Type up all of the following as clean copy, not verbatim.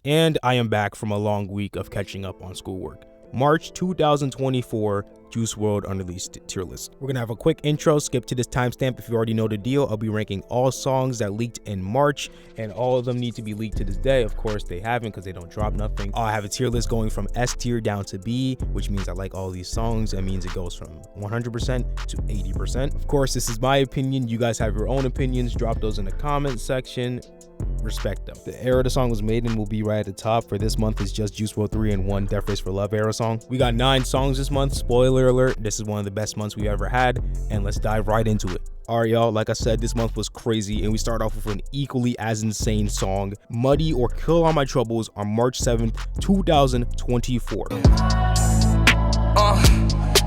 And I am back from a long week of catching up on schoolwork. March 2024 Juice WRLD unreleased tier list. We're gonna have a quick intro, skip to this timestamp if you already know the deal. I'll be ranking all songs that leaked in March, and all of them need to be leaked to this day. Of course, they haven't because they don't drop nothing. I have a tier list going from S tier down to B, which means I like all these songs. That means it goes from 100% to 80%. Of course, this is my opinion. You guys have your own opinions. Drop those in the comment section. Respect them. The era the song was made in will be right at the top. For this month is just Juice WRLD 3 and 1 Death Race for Love era song. We got 9 songs this month. Spoiler alert, this is one of the best months we ever had, and let's dive right into it. Alright y'all, like I said, this month was crazy, and we start off with an equally as insane song, Muddy or Kill All My Troubles, on March 7th, 2024.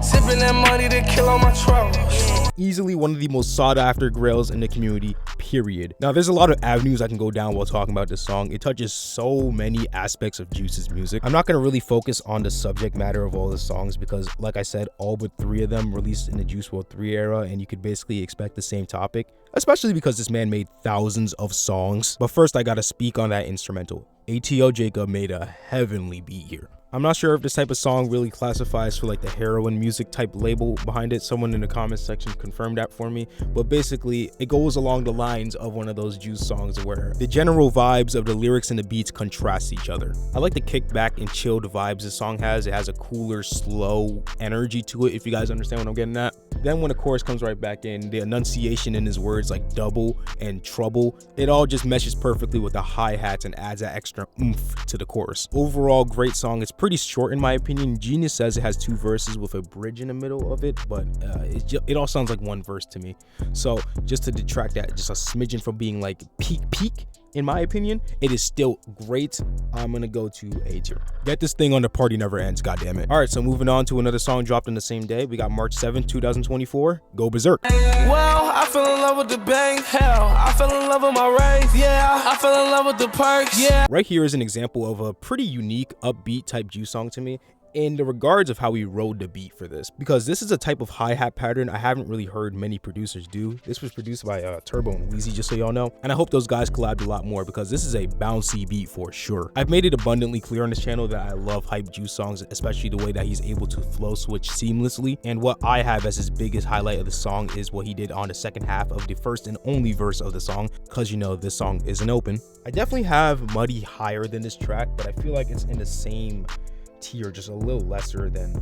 Sipping that money to kill all my troubles. Easily one of the most sought after grails in the community, period. Now there's a lot of avenues I can go down while talking about this song. It touches so many aspects of Juice's music. I'm not going to really focus on the subject matter of all the songs because, like I said, all but 3 of them released in the Juice WRLD 3 era, and you could basically expect the same topic, especially because this man made thousands of songs. But first I gotta speak on that instrumental. ATO Jacob made a heavenly beat here. I'm not sure if this type of song really classifies for like the heroin music type label behind it. Someone in the comments section confirmed that for me. But basically, it goes along the lines of one of those Juice songs where the general vibes of the lyrics and the beats contrast each other. I like the kickback and chilled vibes this song has. It has a cooler, slow energy to it, if you guys understand what I'm getting at. Then when the chorus comes right back in, the enunciation in his words like double and trouble, it all just meshes perfectly with the hi-hats and adds that extra oomph to the chorus. Overall, great song. It's pretty short in my opinion. Genius says it has 2 verses with a bridge in the middle of it, but it all sounds like one verse to me. So just to detract that just a smidgen from being like peak, in my opinion, it is still great. I'm gonna go to A tier. Get this thing on, the party never ends, goddammit. All right, so moving on to another song dropped on the same day. We got March 7th, 2024, Go Berserk. Well, I fell in love with the bank. Hell, I fell in love with my race. Yeah, I fell in love with the perks. Yeah. Right here is an example of a pretty unique, upbeat type Juice song to me, in the regards of how he rode the beat for this, because this is a type of hi-hat pattern I haven't really heard many producers do. This was produced by Turbo and Weezy, just so y'all know, and I hope those guys collabed a lot more because this is a bouncy beat for sure. I've made it abundantly clear on this channel that I love hype Juice songs, especially the way that he's able to flow switch seamlessly, and what I have as his biggest highlight of the song is what he did on the second half of the first and only verse of the song, because you know this song isn't open. I definitely have Muddy higher than this track, but I feel like it's in the same tier, just a little lesser than,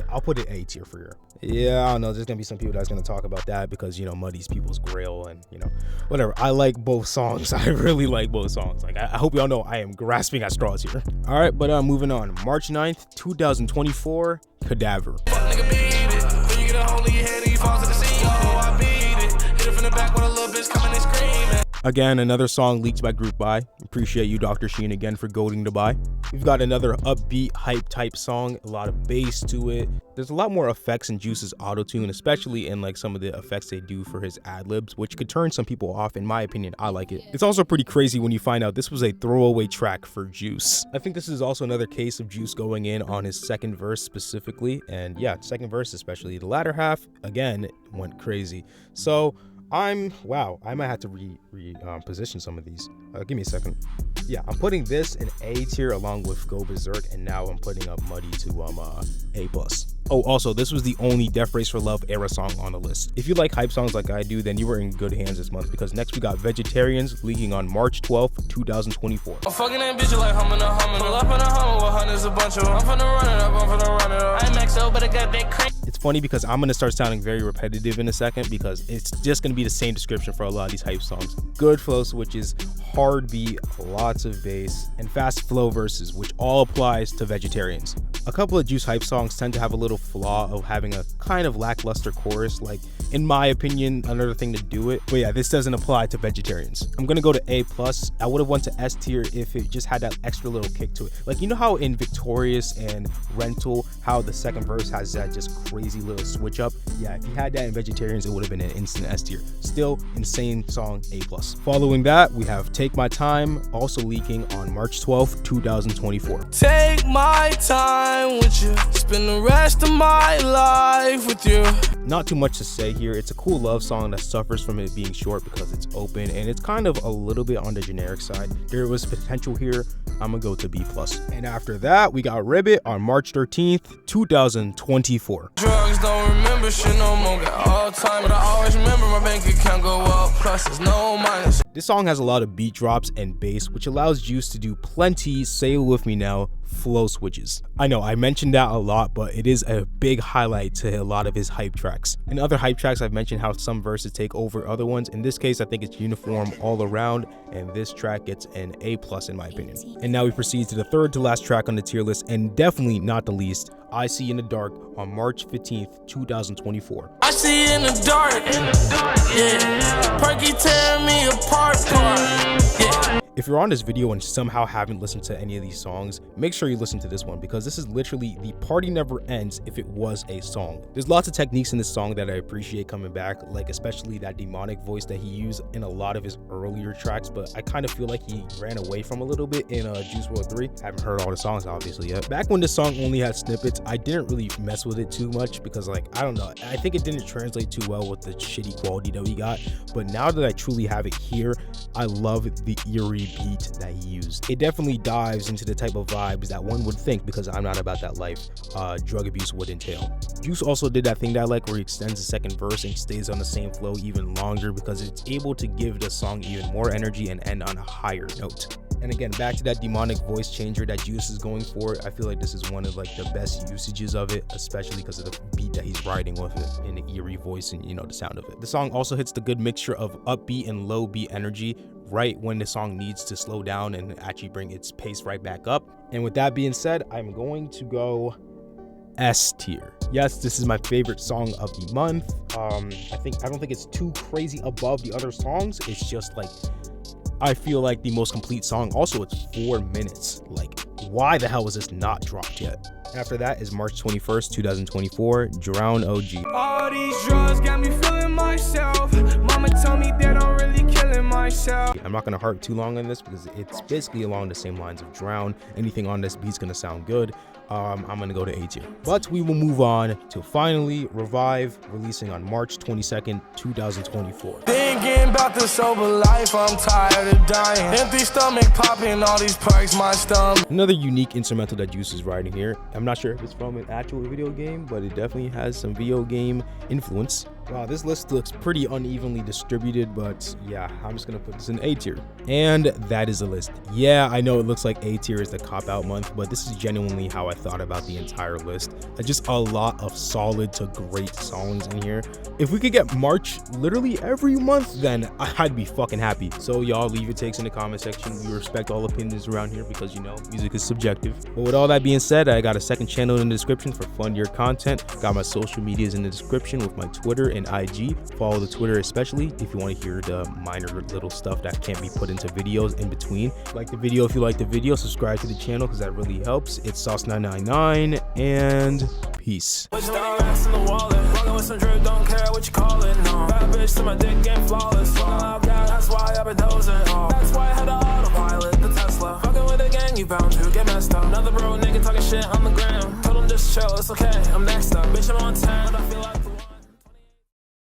I'll put it A tier for here. Yeah, I don't know, there's gonna be some people that's gonna talk about that because, you know, Muddy's people's grail and, you know, whatever. I like both songs. I really like both songs. Like, I hope y'all know I am grasping at straws here. All right, but moving on. March 9th, 2024, Kadav. Nigga beat it. When you get a hold of your head and you fall to the scene. Oh, I beat it. Hit it from the back with a little bitch coming and screaming. Again, another song leaked by Group Buy. Appreciate you, Dr. Sheen, again for goading to buy. We've got another upbeat, hype type song, a lot of bass to it. There's a lot more effects in Juice's auto-tune, especially in like some of the effects they do for his ad-libs, which could turn some people off. In my opinion, I like it. It's also pretty crazy when you find out this was a throwaway track for Juice. I think this is also another case of Juice going in on his second verse specifically. And yeah, second verse especially. The latter half, again, went crazy. So wow, I might have to position some of these. Give me a second. Yeah, I'm putting this in A tier along with Go Berserk, and now I'm putting up Muddy to A+. Oh, also, this was the only Death Race for Love era song on the list. If you like hype songs like I do, then you were in good hands this month, because next we got Vegetarians leaking on March 12th, 2024. I'm fucking that bitch like humming. Pull up in a hummer with hundreds a bunch of them. I'm finna run it up, I'm XO, but I got that crank. It's funny because I'm gonna start sounding very repetitive in a second because it's just gonna be the same description for a lot of these hype songs. Good flow switches, hard beat, lots of bass, and fast flow verses, which all applies to Vegetarians. A couple of Juice hype songs tend to have a little flaw of having a kind of lackluster chorus, like, in my opinion, another thing to do it. But yeah, this doesn't apply to Vegetarians. I'm gonna go to A+. I would have went to S tier if it just had that extra little kick to it. Like, you know how in Victorious and Rental, how the second verse has that just crazy little switch up? Yeah, if you had that in Vegetarians, it would have been an instant S tier. Still, insane song, A+. Following that, we have Take My Time, also leaking on March 12th, 2024. Take my time with you, spend the rest of my life with you. Not too much to say here. It's a cool love song that suffers from it being short because it's open, and it's kind of a little bit on the generic side. There was potential here I'm gonna go to B+. And after that, we got Ribbit on March 13th, 2024. Drugs don't remember shit no more, got all time, but I always remember my bank account go up, plus there's no minus. This song has a lot of beat drops and bass, which allows Juice to do plenty, say it with me now, flow switches. I know I mentioned that a lot, but it is a big highlight to a lot of his hype tracks. In other hype tracks, I've mentioned how some verses take over other ones. In this case, I think it's uniform all around, and this track gets an A+ in my opinion. And now we proceed to the third to last track on the tier list, and definitely not the least, I See in the Dark on March 15th, 2024. I see in the dark, yeah. Perky tearing me apart, yeah. If you're on this video and somehow haven't listened to any of these songs, make sure you listen to this one, because this is literally the party never ends if it was a song. There's lots of techniques in this song that I appreciate coming back, like especially that demonic voice that he used in a lot of his earlier tracks, but I kind of feel like he ran away from a little bit in Juice WRLD 3. Haven't heard all the songs obviously yet. Back when this song only had snippets, I didn't really mess with it too much because, like, I don't know, I think it didn't translate too well with the shitty quality that we got, but now that I truly have it here, I love the eerie beat that he used. It definitely dives into the type of vibes that one would think, because I'm not about that life, drug abuse would entail. Juice also did that thing that I like, where he extends the second verse and stays on the same flow even longer, because it's able to give the song even more energy and end on a higher note. And again, back to that demonic voice changer that Juice is going for, I feel like this is one of like the best usages of it, especially because of the beat that he's riding with it, in the eerie voice and, you know, the sound of it. The song also hits the good mixture of upbeat and low beat energy right when the song needs to slow down and actually bring its pace right back up. And with that being said, I'm going to go S tier. Yes, this is my favorite song of the month. I don't think it's too crazy above the other songs. It's just like, I feel like the most complete song. Also, it's 4 minutes. Like, why the hell was this not dropped yet? After that is March 21st, 2024, Drown OG. All these drugs got me feeling myself. Mama told me that I'm really killing myself. I'm not gonna harp too long on this because it's basically along the same lines of Drown. Anything on this beat's gonna sound good. I'm gonna go to A tier. But we will move on to finally Revive, releasing on March 22nd, 2024. Thinking about the sober life, I'm tired of dying. Empty stomach popping, all these perks, my stomach. Another unique instrumental that Juice is writing here. I'm not sure if it's from an actual video game, but it definitely has some video game influence. Wow, this list looks pretty unevenly distributed, but yeah, I'm just gonna put this in A tier. And that is the list. Yeah, I know it looks like A tier is the cop-out month, but this is genuinely how I thought about the entire list. Just a lot of solid to great songs in here. If we could get March literally every month, then I'd be fucking happy. So y'all leave your takes in the comment section. We respect all opinions around here because, you know, music is subjective. But with all that being said, I got a second channel in the description for funnier content. Got my social medias in the description with my Twitter and IG. Follow the Twitter especially if you want to hear the minor little stuff that can't be put into videos in between. Like the video if you like the video, subscribe to the channel because that really helps. It's Sauce999 and peace. With some drip, don't care what you call it, no. Bad bitch to my dick, game flawless. That's why I've been dozing. That's why I had the autopilot, the Tesla. Fucking with the gang, you bound to get messed up. Another bro nigga talking shit on the ground. Told him just chill, it's okay, I'm next up. Bitch, I'm on 10, I feel like